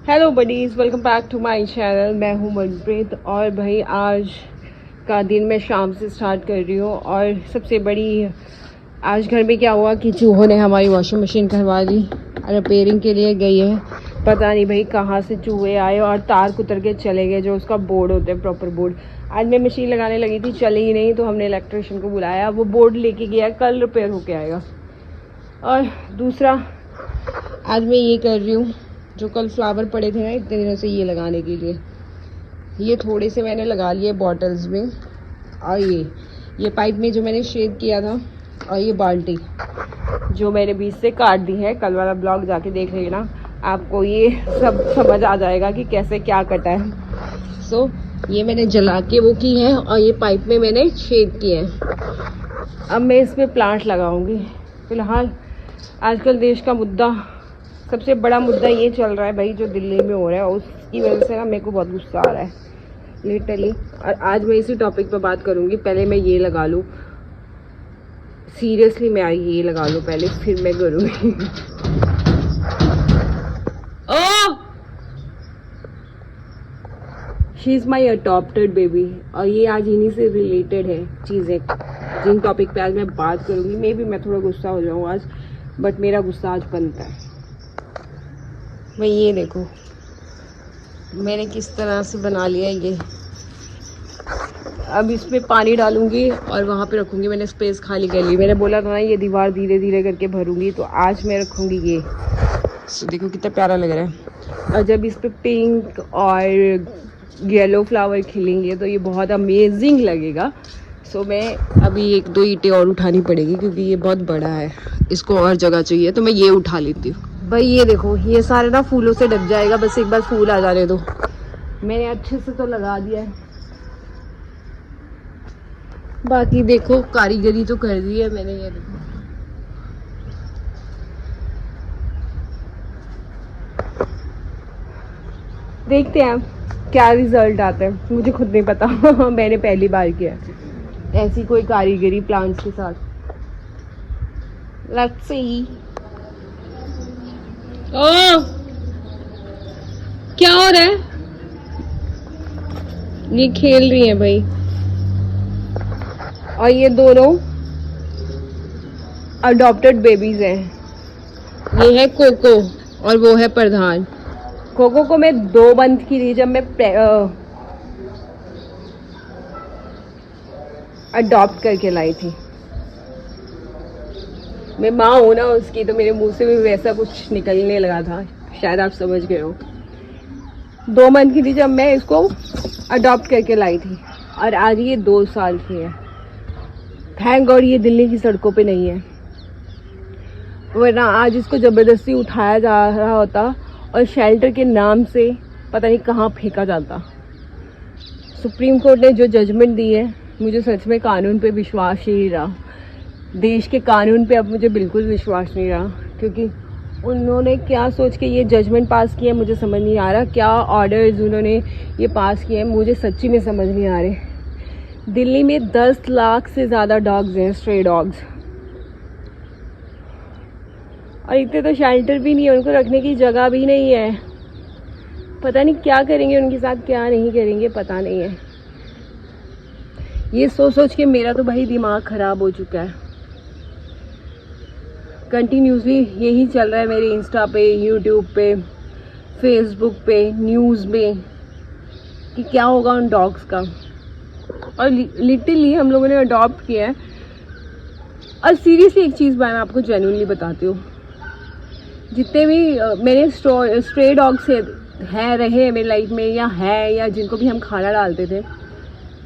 Hello buddies, welcome back to my channel. मैं हूँ मनप्रीत और भाई आज का दिन मैं शाम से स्टार्ट कर रही हूँ। और सबसे बड़ी आज घर में क्या हुआ कि चूहों ने हमारी वॉशिंग मशीन करवा दी, रिपेयरिंग के लिए गई है। पता नहीं भाई कहाँ से चूहे आए और तार कुतर के चले गए, जो उसका बोर्ड होता है प्रॉपर बोर्ड। आज मैं मशीन लगाने लगी थी, चली ही नहीं, तो हमने इलेक्ट्रिशियन को बुलाया, वो बोर्ड लेके गया, कल रिपेयर होके आएगा। और दूसरा आज मैं ये कर रही हूँ, जो कल फ्लावर पड़े थे ना इतने दिनों से, ये लगाने के लिए ये थोड़े से मैंने लगा लिए बॉटल्स में। और ये पाइप में जो मैंने शेड किया था, और ये बाल्टी जो मैंने बीच से काट दी है। कल वाला ब्लॉग जाके देख लेना, आपको ये सब समझ आ जाएगा कि कैसे क्या कटा है। सो ये मैंने जला के वो की है, और ये पाइप में मैंने शेड किए हैं। अब मैं इसमें प्लांट लगाऊंगी। फिलहाल आजकल देश का मुद्दा, सबसे बड़ा मुद्दा ये चल रहा है भाई, जो दिल्ली में हो रहा है, उसकी वजह से ना मेरे को बहुत गुस्सा आ रहा है लिटरली। और आज मैं इसी टॉपिक पे बात करूँगी। पहले मैं ये लगा लूँ, सीरियसली मैं ये लगा लूँ पहले, फिर मैं करूँगी। Oh, she is my adopted baby. और ये आज इन्हीं से रिलेटेड है चीज़ें, जिन टॉपिक पे आज मैं बात करूँगी। मे भी मैं थोड़ा गुस्सा हो जाऊँ आज, बट मेरा गुस्सा आज बनता है भाई। ये देखो मैंने किस तरह से बना लिया ये। अब इसमें पानी डालूंगी और वहाँ पे रखूंगी। मैंने स्पेस खाली कर ली। मैंने बोला था ना ये दीवार धीरे धीरे करके भरूंगी, तो आज मैं रखूंगी ये। तो देखो कितना प्यारा लग रहा है। और जब इस पे पिंक और येलो फ्लावर खिलेंगे तो ये बहुत अमेजिंग लगेगा। सो मैं अभी एक दो ईंटें और उठानी पड़ेगी, क्योंकि ये बहुत बड़ा है, इसको और जगह चाहिए, तो मैं ये उठा लेती हूँ। भाई ये देखो, ये सारे ना फूलों से ढक जाएगा, बस एक बार फूल आ जाने दो। मैंने अच्छे से तो लगा दिया है, बाकी देखो कारीगरी तो कर दी है मैंने। ये देखो देखते हैं क्या रिजल्ट आता है, मुझे खुद नहीं पता। मैंने पहली बार किया ऐसी कोई कारीगरी प्लांट्स के साथ। Let's see. ओह, क्या हो रहा है? ये खेल रही है भाई। और ये दोनों अडॉप्टेड बेबीज हैं। ये है कोको और वो है प्रधान। कोको को मैं 2 मंथ की थी जब मैं अडॉप्ट करके लाई थी। मैं माँ हूँ ना उसकी, तो मेरे मुंह से भी वैसा कुछ निकलने लगा था, शायद आप समझ गए हो। 2 मंथ की थी जब मैं इसको अडॉप्ट करके लाई थी, और आज ये 2 साल की है। थैंक गॉड ये दिल्ली की सड़कों पे नहीं है, वरना आज इसको ज़बरदस्ती उठाया जा रहा होता और शेल्टर के नाम से पता नहीं कहाँ फेंका जाता। सुप्रीम कोर्ट ने जो जजमेंट दी है, मुझे सच में कानून पे विश्वास ही नहीं रहा। देश के कानून पे अब मुझे बिल्कुल विश्वास नहीं रहा, क्योंकि उन्होंने क्या सोच के ये जजमेंट पास किया मुझे समझ नहीं आ रहा। क्या ऑर्डर्स उन्होंने ये पास किए हैं, मुझे सच्ची में समझ नहीं आ रहे। दिल्ली में 10 लाख से ज़्यादा डॉग्स हैं, स्ट्रे डॉग्स, और इतने तो शेल्टर भी नहीं है, उनको रखने की जगह भी नहीं है। पता नहीं क्या करेंगे उनके साथ, क्या नहीं करेंगे, पता नहीं है। ये सोच सोच के मेरा तो भाई दिमाग ख़राब हो चुका है। कंटिन्यूसली यही चल रहा है मेरे इंस्टा पे, यूट्यूब पे, फेसबुक पे, न्यूज़ में, कि क्या होगा उन डॉग्स का। और लिटरली हम लोगों ने अडॉप्ट किया है। और सीरियसली एक चीज़ मैं आपको जेन्युइनली बताती हूँ, जितने भी मेरे स्ट्रे डॉग्स हैं रहे मेरी लाइफ में, या जिनको भी हम खाना डालते थे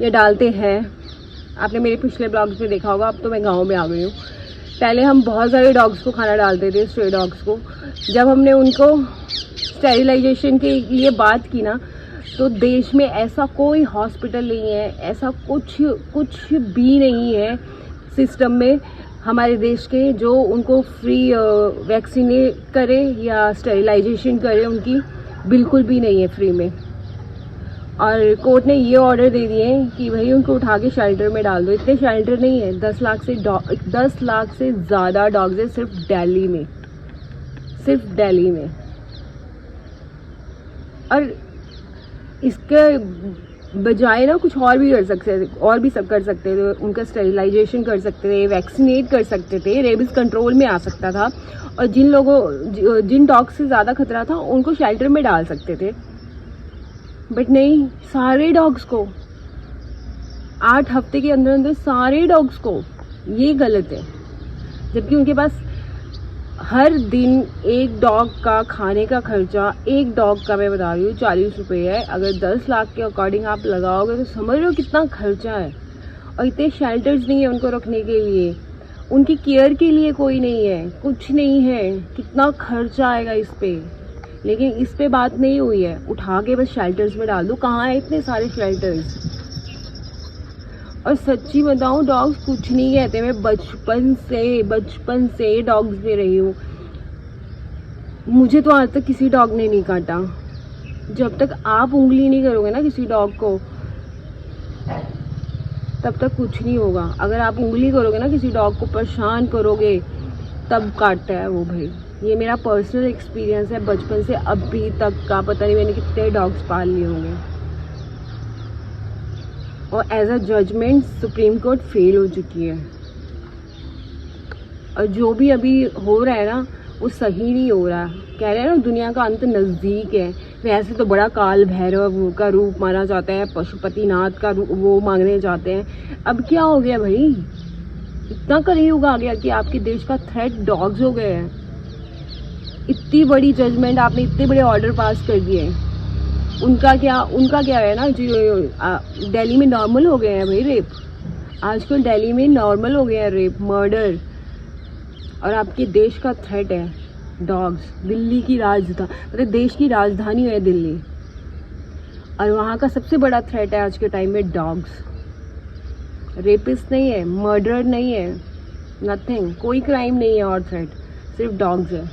या डालते हैं, आपने मेरे पिछले ब्लॉग्स में देखा होगा। अब तो मैं गाँव में आ गई हूँ। पहले हम बहुत सारे डॉग्स को खाना डालते थे, स्ट्रे डॉग्स को। जब हमने उनको स्टेरिलाइजेशन के लिए बात की ना, तो देश में ऐसा कोई हॉस्पिटल नहीं है, ऐसा कुछ भी नहीं है सिस्टम में हमारे देश के, जो उनको फ्री वैक्सीनेट करे या स्टेरिलाइजेशन करे। उनकी बिल्कुल भी नहीं है फ्री में। और कोर्ट ने ये ऑर्डर दे दिए हैं कि भाई उनको उठा के शेल्टर में डाल दो। इतने शेल्टर नहीं है, 10 लाख से ज़्यादा डॉग्स है सिर्फ दिल्ली में, सिर्फ दिल्ली में। और इसके बजाय ना कुछ और भी कर सकते थे, और भी सब कर सकते थे। उनका स्टेरिलाइजेशन कर सकते थे, वैक्सीनेट कर सकते थे, रेबीज कंट्रोल में आ सकता था। और जिन डॉग्स से ज़्यादा खतरा था उनको शेल्टर में डाल सकते थे, बट नहीं, सारे डॉग्स को 8 हफ्ते के अंदर अंदर सारे डॉग्स को। ये गलत है। जबकि उनके पास हर दिन एक डॉग का खाने का खर्चा, एक डॉग का मैं बता रही हूँ 40 रुपये है। अगर 10 लाख के अकॉर्डिंग आप लगाओगे तो समझ रहे हो कितना खर्चा है। और इतने शेल्टर्स नहीं है उनको रखने के लिए, उनकी केयर के लिए कोई नहीं है, कुछ नहीं है। कितना खर्चा आएगा इस पे, लेकिन इस पे बात नहीं हुई है। उठा के बस शेल्टर्स में डाल दो। कहाँ है इतने सारे शेल्टर्स। और सच्ची बताऊँ, डॉग्स कुछ नहीं कहते। मैं बचपन से डॉग्स में रही हूँ। मुझे तो आज तक किसी डॉग ने नहीं काटा। जब तक आप उंगली नहीं करोगे ना किसी डॉग को, तब तक कुछ नहीं होगा। अगर आप उंगली करोगे ना किसी डॉग को, परेशान करोगे, तब काटता है वो भाई। ये मेरा पर्सनल एक्सपीरियंस है बचपन से अभी तक का। पता नहीं मैंने कितने डॉग्स पाल लिए होंगे। और as a judgement Supreme Court fail हो चुकी है। और जो भी अभी हो रहा है ना, वो सही नहीं हो रहा। कह रहे हैं ना दुनिया का अंत नज़दीक है। वैसे तो बड़ा काल भैरव का रूप माना जाता है, पशुपतिनाथ का रूप वो मांगने जाते हैं। अब क्या हो गया भाई, इतना कलयुग आ गया कि आपके देश का थ्रेट डॉग्स हो गए हैं। इतनी बड़ी जजमेंट आपने, इतने बड़े ऑर्डर पास कर दिए। उनका क्या है ना, जो दिल्ली में नॉर्मल हो गए हैं भाई रेप। आजकल दिल्ली में नॉर्मल हो गया है रेप, मर्डर। और आपके देश का थ्रेट है डॉग्स। दिल्ली की राजधानी, मतलब देश की राजधानी है दिल्ली, और वहाँ का सबसे बड़ा थ्रेट है आज के टाइम में डॉग्स। रेपिस्ट नहीं है, मर्डर नहीं है, नथिंग, कोई क्राइम नहीं है और थ्रेट, सिर्फ डॉग्स है।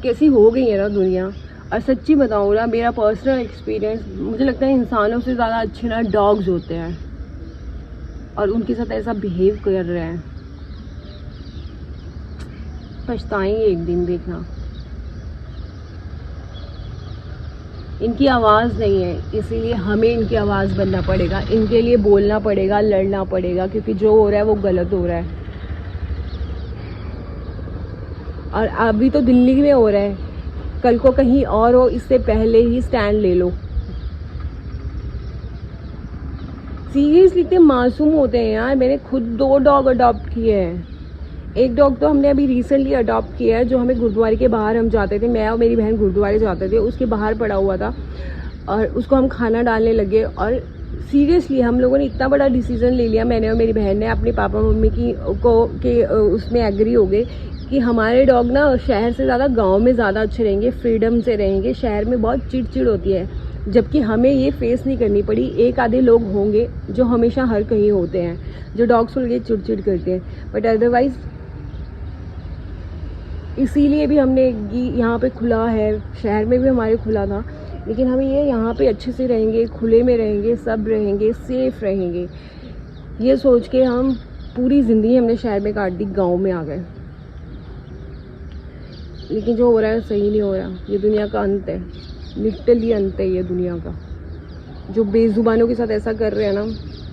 कैसी हो गई है ना दुनिया। और सच्ची बताऊँ ना, मेरा पर्सनल एक्सपीरियंस, मुझे लगता है इंसानों से ज़्यादा अच्छे ना डॉग्स होते हैं। और उनके साथ ऐसा बिहेव कर रहे हैं, पछताएंगे एक दिन, देखना। इनकी आवाज़ नहीं है, इसीलिए हमें इनकी आवाज़ बनना पड़ेगा, इनके लिए बोलना पड़ेगा, लड़ना पड़ेगा, क्योंकि जो हो रहा है वो गलत हो रहा है। और अभी तो दिल्ली में हो रहा है, कल को कहीं और हो, इससे पहले ही स्टैंड ले लो। सीरियसली इतने मासूम होते हैं यार। मैंने खुद 2 डॉग अडॉप्ट किए हैं। एक डॉग तो हमने अभी रिसेंटली अडॉप्ट किया है, जो हमें गुरुद्वारे के बाहर, हम जाते थे, मैं और मेरी बहन गुरुद्वारे जाते थे, उसके बाहर पड़ा हुआ था। और उसको हम खाना डालने लगे। और सीरियसली हम लोगों ने इतना बड़ा डिसीजन ले लिया, मैंने और मेरी बहन ने, अपने पापा मम्मी के उसमें एग्री हो गए कि हमारे डॉग ना शहर से ज़्यादा गांव में ज़्यादा अच्छे रहेंगे, फ्रीडम से रहेंगे। शहर में बहुत चिड़चिड़ होती है, जबकि हमें ये फेस नहीं करनी पड़ी। एक आधे लोग होंगे जो हमेशा हर कहीं होते हैं, जो डॉग्स को लेके चिड़चिड़ करते हैं, बट अदरवाइज़ इसीलिए भी हमने यहाँ पे खुला है। शहर में भी हमारे खुला था, लेकिन हम ये यहाँ पे अच्छे से रहेंगे, खुले में रहेंगे, सब रहेंगे, सेफ रहेंगे, ये सोच के हम पूरी ज़िंदगी हमने शहर में काट दी, गांव में आ गए। लेकिन जो हो रहा है सही नहीं हो रहा। ये दुनिया का अंत है, लिटरली अंत है ये दुनिया का। जो बेजुबानों के साथ ऐसा कर रहे हैं ना,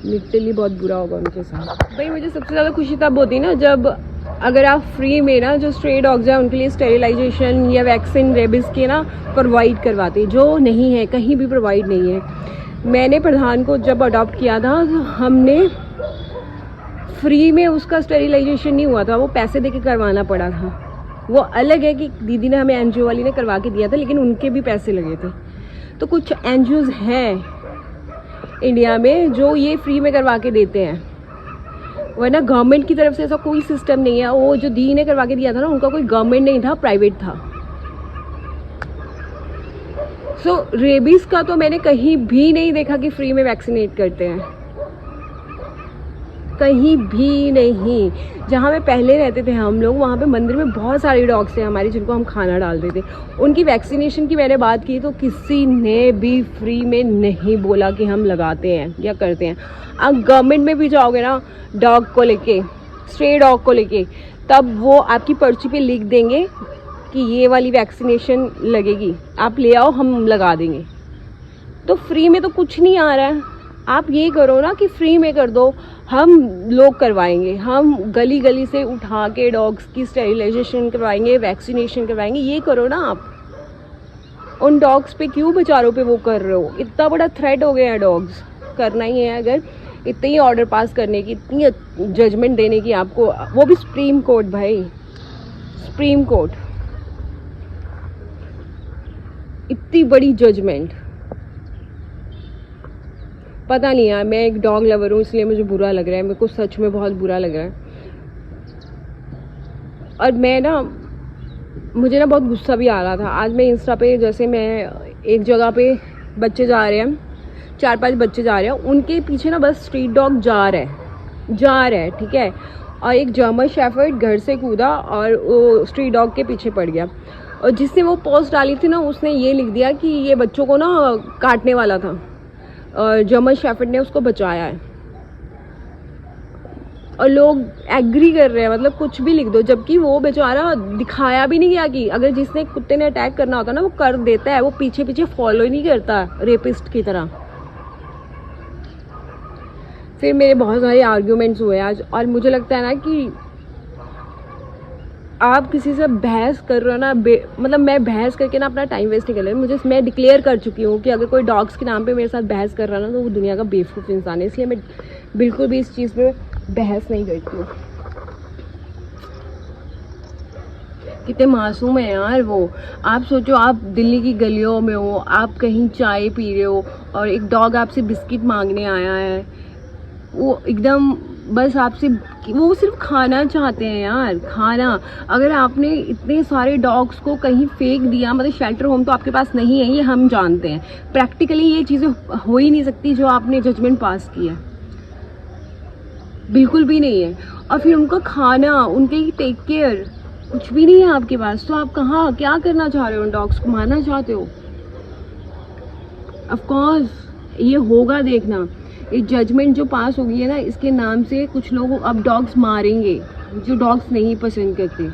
लिटरली बहुत बुरा होगा उनके साथ। भाई मुझे सबसे ज़्यादा खुशी तब होती ना, जब अगर आप फ्री में ना जो स्ट्रे डॉग्स हैं उनके लिए स्टेरिलाइजेशन या वैक्सीन रेबिस के ना प्रोवाइड करवाते, जो नहीं है, कहीं भी प्रोवाइड नहीं है। मैंने प्रधान को जब अडॉप्ट किया था तो हमने फ्री में उसका स्टेरिलाइजेशन नहीं हुआ था, वो पैसे देके करवाना पड़ा था। वो अलग है कि दीदी ने हमें एनजीओ वाली ने करवा के दिया था, लेकिन उनके भी पैसे लगे थे। तो कुछ एनजीओज हैं इंडिया में जो ये फ्री में करवा के देते हैं, वरना गवर्नमेंट की तरफ से ऐसा कोई सिस्टम नहीं है। वो जो दी ने करवा के दिया था ना, उनका कोई गवर्नमेंट नहीं था, प्राइवेट था। सो रेबीज का तो मैंने कहीं भी नहीं देखा कि फ्री में वैक्सीनेट करते हैं, कहीं भी नहीं। जहाँ में पहले रहते थे हम लोग, वहाँ पे मंदिर में बहुत सारे डॉग्स थे हमारे, जिनको हम खाना डालते थे। उनकी वैक्सीनेशन की मैंने बात की तो किसी ने भी फ्री में नहीं बोला कि हम लगाते हैं या करते हैं। अब गवर्नमेंट में भी जाओगे ना डॉग को लेके, स्ट्रे डॉग को लेके, तब वो आपकी पर्ची पे लिख देंगे कि ये वाली वैक्सीनेशन लगेगी, आप ले आओ हम लगा देंगे। तो फ्री में तो कुछ नहीं आ रहा है। आप ये करो ना कि फ्री में कर दो, हम लोग करवाएंगे, हम गली गली से उठा के डॉग्स की स्टेरिलाइजेशन करवाएंगे, वैक्सीनेशन करवाएंगे। ये करो ना आप। उन डॉग्स पे क्यों बेचारों पे वो कर रहे हो? इतना बड़ा थ्रेट हो गया है डॉग्स। करना ही है अगर इतने ही ऑर्डर पास करने की, इतनी जजमेंट देने की आपको, वो भी सुप्रीम कोर्ट भाई, सुप्रीम कोर्ट, इतनी बड़ी जजमेंट। पता नहीं यार, मैं एक डॉग लवर हूँ इसलिए मुझे बुरा लग रहा है, मेरे को सच में बहुत बुरा लग रहा है। और मैं ना, मुझे ना बहुत गुस्सा भी आ रहा था। आज मैं इंस्टा पे, जैसे मैं एक जगह पे बच्चे जा रहे हैं, 4-5 बच्चे जा रहे हैं, उनके पीछे ना बस स्ट्रीट डॉग जा रहा है, ठीक है। और एक जर्मन शेफर्ड घर से कूदा और वो स्ट्रीट डॉग के पीछे पड़ गया। और जिसने वो पोस्ट डाली थी ना, उसने ये लिख दिया कि ये बच्चों को ना काटने वाला था और जर्मन शेफर्ड ने उसको बचाया है। और लोग एग्री कर रहे हैं, मतलब कुछ भी लिख दो, जबकि वो बेचारा दिखाया भी नहीं गया कि अगर जिसने कुत्ते ने अटैक करना होता ना वो कर देता है, वो पीछे पीछे फॉलो ही नहीं करता रेपिस्ट की तरह। फिर मेरे बहुत सारे आर्ग्यूमेंट्स हुए आज, और मुझे लगता है ना कि आप किसी से बहस कर रहे हो ना, मतलब मैं बहस करके ना अपना टाइम वेस्ट नहीं कर रही। मैं डिक्लेयर कर चुकी हूँ कि अगर कोई डॉग्स के नाम पे मेरे साथ बहस कर रहा है ना, तो वो दुनिया का बेवकूफ़ इंसान है। इसलिए मैं बिल्कुल भी इस चीज़ पे बहस नहीं करती हूँ। कितने मासूम है यार वो। आप सोचो, आप दिल्ली की गलियों में हो, आप कहीं चाय पी रहे हो और एक डॉग आपसे बिस्किट मांगने आया है। वो एकदम बस आपसे, वो सिर्फ खाना चाहते हैं यार, खाना। अगर आपने इतने सारे डॉग्स को कहीं फेंक दिया, मतलब शेल्टर होम तो आपके पास नहीं है, ये हम जानते हैं। प्रैक्टिकली ये चीज़ें हो ही नहीं सकती जो आपने जजमेंट पास की है, बिल्कुल भी नहीं है। और फिर उनका खाना, उनके टेक केयर, कुछ भी नहीं है आपके पास। तो आप कहाँ क्या करना चाह रहे हो? उन डॉग्स को मारना चाहते हो? ऑफ कोर्स ये होगा, देखना। ये जजमेंट जो पास होगी है ना, इसके नाम से कुछ लोग अब डॉग्स मारेंगे जो डॉग्स नहीं पसंद करते,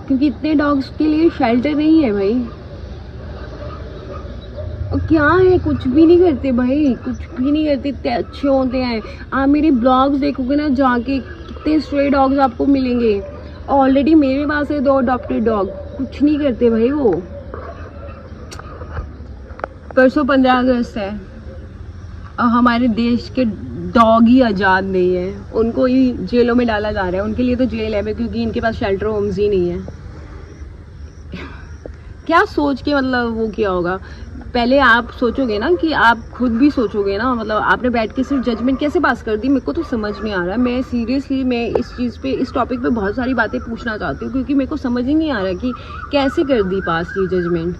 क्योंकि इतने डॉग्स के लिए शेल्टर नहीं है भाई। और क्या है, कुछ भी नहीं करते भाई, कुछ भी नहीं करते, इतने अच्छे होते हैं। आप मेरे ब्लॉग्स देखोगे ना जाके, कितने स्ट्रे डॉग्स आपको मिलेंगे। ऑलरेडी मेरे पास है 2 अडॉप्टेड डॉग, कुछ नहीं करते भाई वो। परसों 15 अगस्त है और हमारे देश के डॉग ही आज़ाद नहीं है, उनको ही जेलों में डाला जा रहा है। उनके लिए तो जेल है, क्योंकि इनके पास शेल्टर होम्स ही नहीं है। क्या सोच के मतलब वो किया होगा? पहले आप सोचोगे ना, कि आप खुद भी सोचोगे ना, मतलब आपने बैठ के सिर्फ जजमेंट कैसे पास कर दी? मेरे को तो समझ नहीं आ रहा। मैं सीरियसली, मैं इस चीज़ पे, इस टॉपिक पे बहुत सारी बातें पूछना चाहती हूँ, क्योंकि मेरे को समझ ही नहीं आ रहा कि कैसे कर दी पास ये जजमेंट।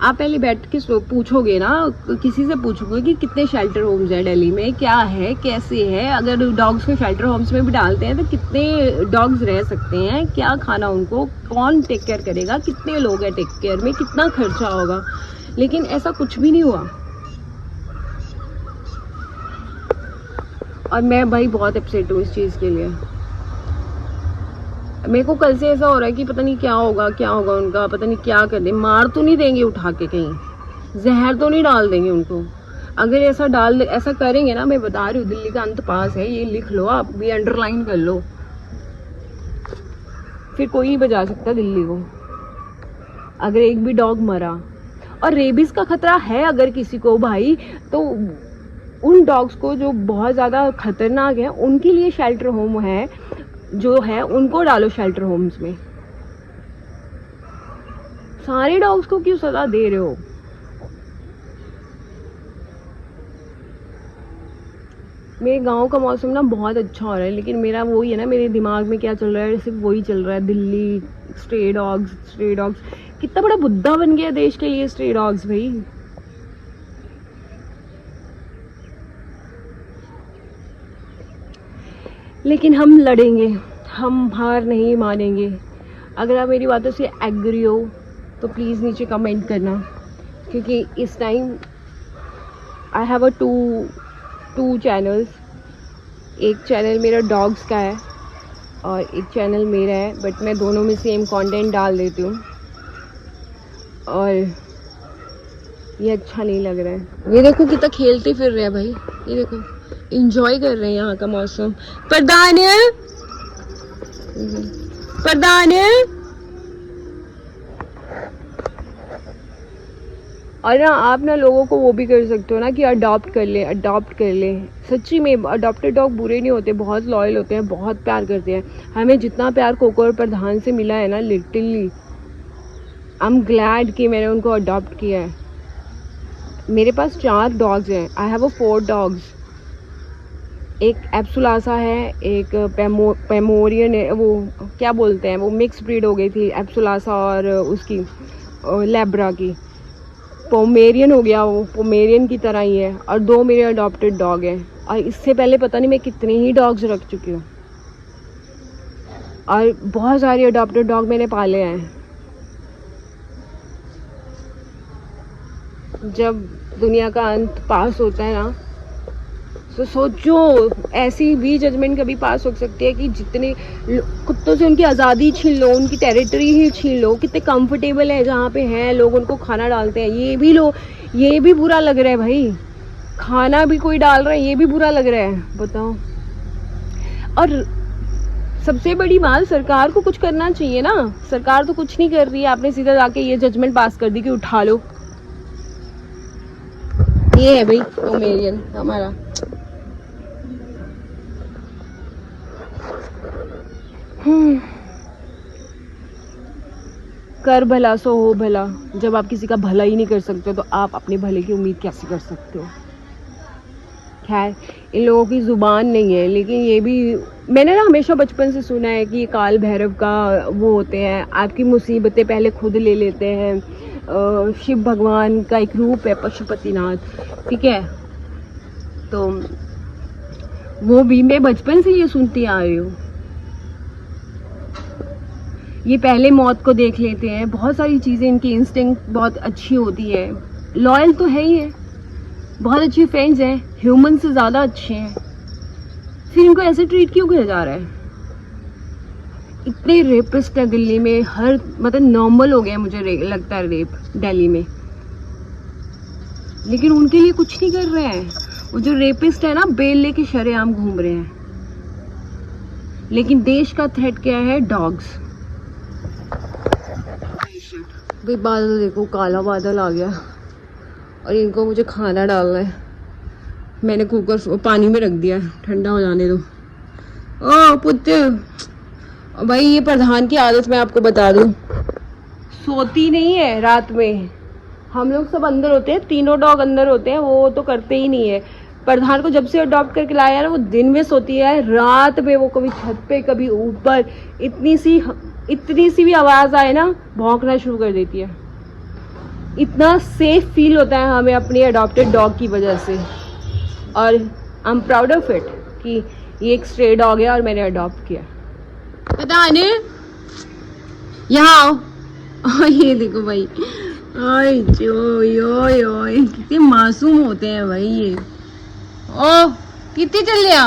आप पहले बैठ के पूछोगे ना, किसी से पूछोगे कि कितने शेल्टर होम्स हैं दिल्ली में, क्या है, कैसे है। अगर डॉग्स को शेल्टर होम्स में भी डालते हैं तो कितने डॉग्स रह सकते हैं, क्या खाना उनको, कौन टेक केयर करेगा, कितने लोग हैं टेक केयर में, कितना खर्चा होगा। लेकिन ऐसा कुछ भी नहीं हुआ। और मैं भाई बहुत अपसेट हूँ इस चीज़ के लिए। मेरे को कल से ऐसा हो रहा है कि पता नहीं क्या होगा उनका, पता नहीं क्या कर दे। मार तो नहीं देंगे उठा के, कहीं जहर तो नहीं डाल देंगे उनको? अगर ऐसा करेंगे ना, मैं बता रही हूँ, दिल्ली का अंत पास है, ये लिख लो, आप भी अंडरलाइन कर लो। फिर कोई नहीं बचा सकता दिल्ली को अगर एक भी डॉग मरा। और रेबीज का खतरा है अगर किसी को भाई, तो उन डॉग्स को जो बहुत ज़्यादा खतरनाक है, उनके लिए शेल्टर होम है जो है, उनको डालो शेल्टर होम्स में। सारे डॉग्स को क्यों सजा दे रहे हो? मेरे गांव का मौसम ना बहुत अच्छा हो रहा है, लेकिन मेरा वही है ना, मेरे दिमाग में क्या चल रहा है, सिर्फ वही चल रहा है, दिल्ली, स्ट्रे डॉग्स। कितना बड़ा बुद्धा बन गया देश के लिए स्ट्रे डॉग्स भाई। लेकिन हम लड़ेंगे, हम हार नहीं मानेंगे। अगर आप मेरी बातों से एग्री हो तो प्लीज़ नीचे कमेंट करना, क्योंकि इस time I have a to channels. एक चैनल मेरा डॉग्स का है और एक चैनल मेरा है, बट मैं दोनों में सेम कंटेंट डाल देती हूँ और ये अच्छा नहीं लग रहा है। ये देखो कितना खेलते फिर रहे हैं भाई, ये देखो एंजॉय कर रहे हैं यहाँ का मौसम। प्रधान प्रधान और ना आप ना लोगों को वो भी कर सकते हो ना कि अडॉप्ट कर ले। सच्ची में अडॉप्टेड डॉग बुरे नहीं होते, बहुत लॉयल होते हैं, बहुत प्यार करते हैं। हमें जितना प्यार कोको और प्रधान से मिला है ना, लिटरली आई एम ग्लैड कि मैंने उनको अडॉप्ट किया है। मेरे पास 4 डॉग्स हैं, आई हैव 4 डॉग्स। एक एप्सुलासा है, एक पेमोरियन है, वो क्या बोलते हैं, वो मिक्स ब्रीड हो गई थी एप्सुलासा और उसकी लेब्रा की। पोमेरियन हो गया, वो पोमेरियन की तरह ही है। और 2 मेरे अडॉप्टेड डॉग हैं। और इससे पहले पता नहीं मैं कितने ही डॉग्स रख चुकी हूँ, और बहुत सारे अडॉप्टेड डॉग मैंने पाले हैं। जब दुनिया का अंत पास होता है ना, तो सोचो ऐसी भी जजमेंट कभी पास हो सकती है कि जितने कुत्तों से उनकी आज़ादी छीन लो, उनकी टेरिटरी ही छीन लो। कितने कंफर्टेबल है जहाँ पे हैं, लोग उनको खाना डालते हैं, ये भी बुरा लग रहा है भाई। खाना भी कोई डाल रहा है, ये भी बुरा लग रहा है, बताओ। और सबसे बड़ी बात, सरकार को कुछ करना चाहिए ना। सरकार तो कुछ नहीं कर रही है, आपने सीधा जाके ये जजमेंट पास कर दी कि उठा लो। ये है भाई पोमेरियन हमारा। कर भला सो हो भला। जब आप किसी का भला ही नहीं कर सकते तो आप अपने भले की उम्मीद कैसे कर सकते हो। खैर, इन लोगों की जुबान नहीं है, लेकिन ये भी मैंने ना हमेशा बचपन से सुना है कि काल भैरव का वो होते हैं, आपकी मुसीबतें पहले खुद ले लेते हैं। शिव भगवान का एक रूप है पशुपतिनाथ, ठीक है। तो वो भी मैं बचपन से ये सुनती आ रही हूँ। ये पहले मौत को देख लेते हैं, बहुत सारी चीज़ें, इनकी इंस्टिंक्ट बहुत अच्छी होती है। लॉयल तो है ही है, बहुत अच्छे फ्रेंड्स हैं, ह्यूमन से ज़्यादा अच्छे हैं, फिर इनको ऐसे ट्रीट क्यों किया जा रहा है। इतने रेपिस्ट है दिल्ली में, हर मतलब नॉर्मल हो गया मुझे लगता है रेप दिल्ली में, लेकिन उनके लिए कुछ नहीं कर रहे हैं। वो जो रेपिस्ट है ना, बेल लेके शरेआम घूम रहे हैं। लेकिन देश का थ्रेट क्या है? डॉग्स। भाई बादल देखो, काला बादल आ गया और इनको मुझे खाना डालना है। मैंने कुकर पानी में रख दिया, ठंडा हो जाने दो। ओ पुत्र, भाई ये प्रधान की आदत मैं आपको बता दूं, सोती नहीं है रात में। हम लोग सब अंदर होते हैं, तीनों डॉग अंदर होते हैं, वो तो करते ही नहीं है। प्रधान को जब से अडॉप्ट करके लाया है ना, वो दिन में सोती है, रात में वो कभी छत पे कभी ऊपर। इतनी सी भी आवाज़ आए ना, भौंकना शुरू कर देती है। इतना सेफ फील होता है हमें अपने अडॉप्टेड डॉग की वजह से, और I am proud of it कि ये एक स्ट्रे डॉग है और मैंने अडॉप्ट किया। पता नहीं, यहाँ आओ। ये देखो भाई, ओए ओए ओए, कितने मासूम होते हैं भाई ये। ओ कितने चल लिया?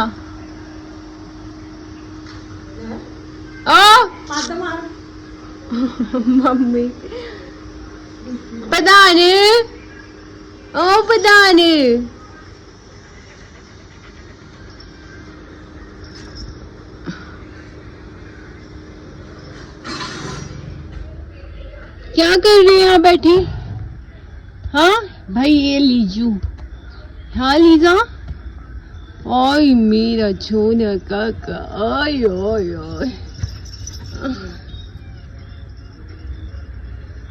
ओ मम्मी पता नहीं, ओ पता नहीं। क्या कर रही है यहाँ बैठी? हाँ भाई, ये लीजू। हाँ लीजा, ओए मेरा छोना काका, ओए ओए ओए।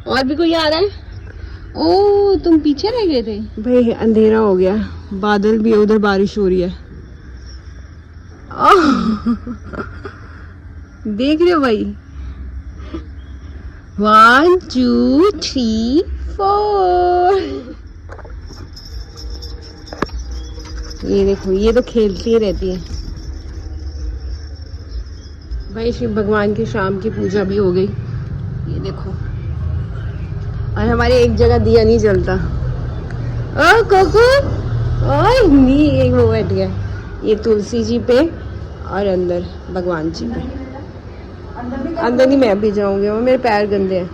और भी कोई आ रहा है? ओ तुम पीछे रह गए थे भाई। अंधेरा हो गया, बादल भी है, उधर बारिश हो रही है। देख रहे हो भाई, 1 2 3 4। ये देखो, ये तो खेलती ही रहती है भाई। शिव भगवान की शाम की पूजा भी हो गई, ये देखो। और हमारे एक जगह दिया नहीं जलता। ओ कोको, ओए नी, एक वो बैठ गया। ये तुलसी जी पे और अंदर भगवान जी पे। अंदर नहीं, मैं भी जाऊंगी, वो मेरे पैर गंदे हैं।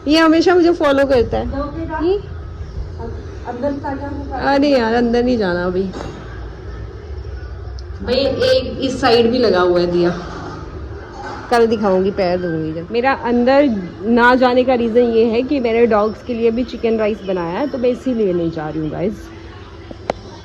ये हमेशा मुझे फॉलो करता है। अरे यार अंदर नहीं जाना अभी भाई। एक इस साइड भी लगा हुआ है दिया, कल दिखाऊंगी, पैर दूंगी जब। मेरा अंदर ना जाने का रीज़न ये है कि मैंने डॉग्स के लिए भी चिकन राइस बनाया है, तो मैं इसीलिए नहीं जा रही हूँ गाइस।